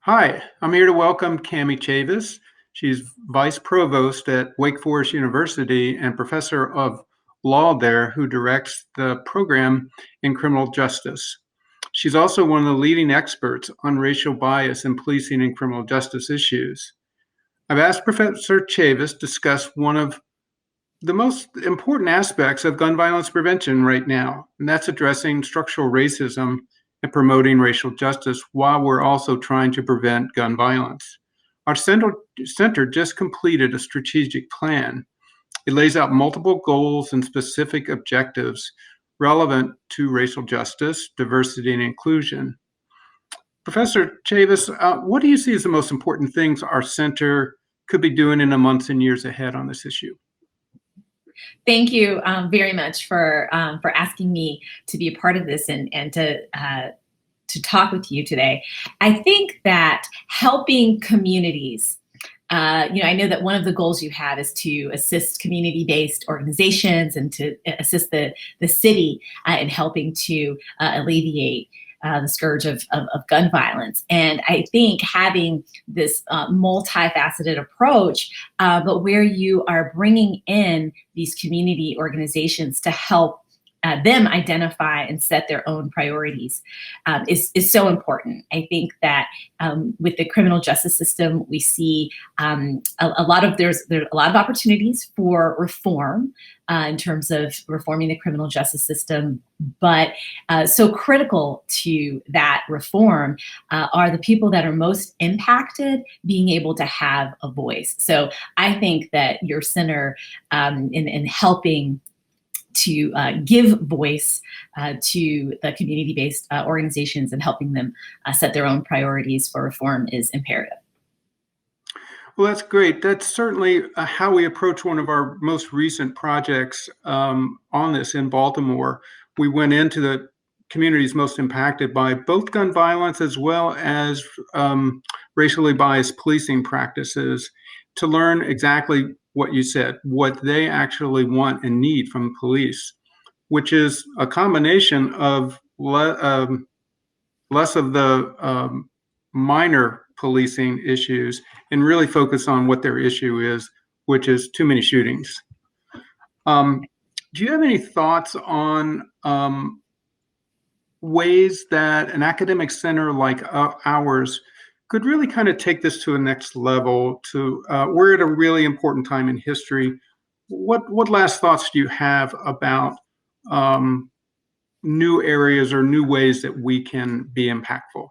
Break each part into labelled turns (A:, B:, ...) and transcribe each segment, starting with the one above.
A: Hi, I'm here to welcome Cami Chavis. She's Vice Provost at Wake Forest University and Professor of Law there, who directs the program in criminal justice. She's also one of the leading experts on racial bias in policing and criminal justice issues. I've asked Professor Chavis to discuss one of the most important aspects of gun violence prevention right now, and that's addressing structural racism and promoting racial justice while we're also trying to prevent gun violence. Our center just completed a strategic plan. It lays out multiple goals and specific objectives relevant to racial justice, diversity, and inclusion. Professor Chavis, what do you see as the most important things our center could be doing in the months and years ahead on this issue?
B: Thank you very much for asking me to be a part of this and to talk with you today. I think that helping communities, I know that one of the goals you have is to assist community-based organizations and to assist the city in helping to alleviate the scourge of gun violence. And I think having this multifaceted approach, but where you are bringing in these community organizations to help them identify and set their own priorities is so important. I think that with the criminal justice system, we see there's a lot of opportunities for reform in terms of reforming the criminal justice system. But so critical to that reform are the people that are most impacted being able to have a voice. So I think that your center in helping to give voice to the community-based organizations and helping them set their own priorities for reform is imperative.
A: Well, that's great. That's certainly how we approach one of our most recent projects on this in Baltimore. We went into the communities most impacted by both gun violence as well as racially biased policing practices to learn exactly what you said, what they actually want and need from police, which is a combination of less of the minor policing issues and really focus on what their issue is, which is too many shootings. Do you have any thoughts on ways that an academic center like ours could really kind of take this to a next level? We're at a really important time in history. What last thoughts do you have about new areas or new ways that we can be impactful?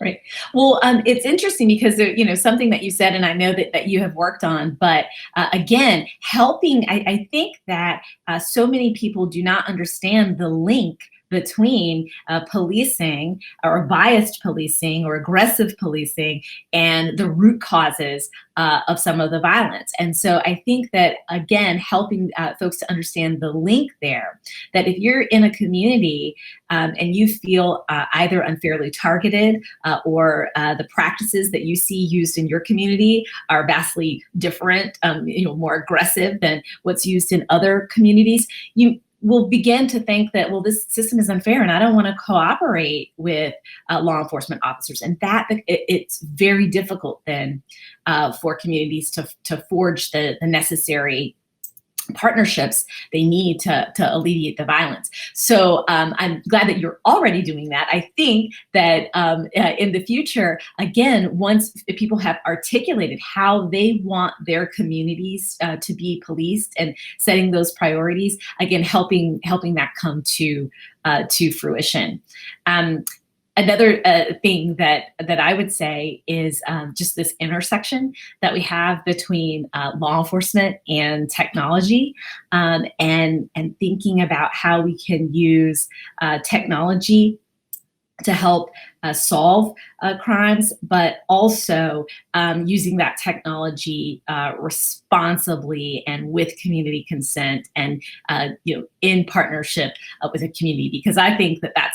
B: Right. Well, it's interesting because something that you said, and I know that you have worked on, but again, helping. I think that so many people do not understand the link between policing or biased policing or aggressive policing and the root causes of some of the violence. And so I think that, again, helping folks to understand the link there, that if you're in a community and you feel either unfairly targeted or the practices that you see used in your community are vastly different, more aggressive than what's used in other communities, you will begin to think that, well, this system is unfair and I don't want to cooperate with law enforcement officers. And that it's very difficult then for communities to forge the necessary partnerships they need to alleviate the violence. So I'm glad that you're already doing that. I think that in the future, again, once people have articulated how they want their communities to be policed and setting those priorities, again, helping that come to fruition. Another thing that I would say is just this intersection that we have between law enforcement and technology, and thinking about how we can use technology to help solve crimes, but also using that technology responsibly and with community consent, and in partnership with the community, because I think that that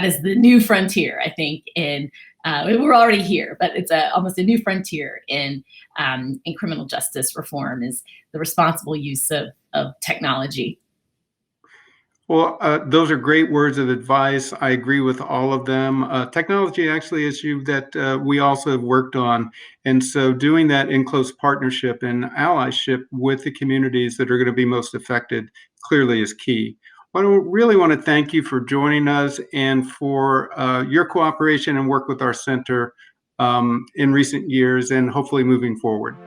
B: is the new frontier. I think we're already here, but it's almost a new frontier in criminal justice reform, is the responsible use of technology.
A: Well, those are great words of advice. I agree with all of them. Technology actually is issue that we also have worked on. And so doing that in close partnership and allyship with the communities that are going to be most affected clearly is key. I really want to thank you for joining us and for your cooperation and work with our center in recent years and hopefully moving forward.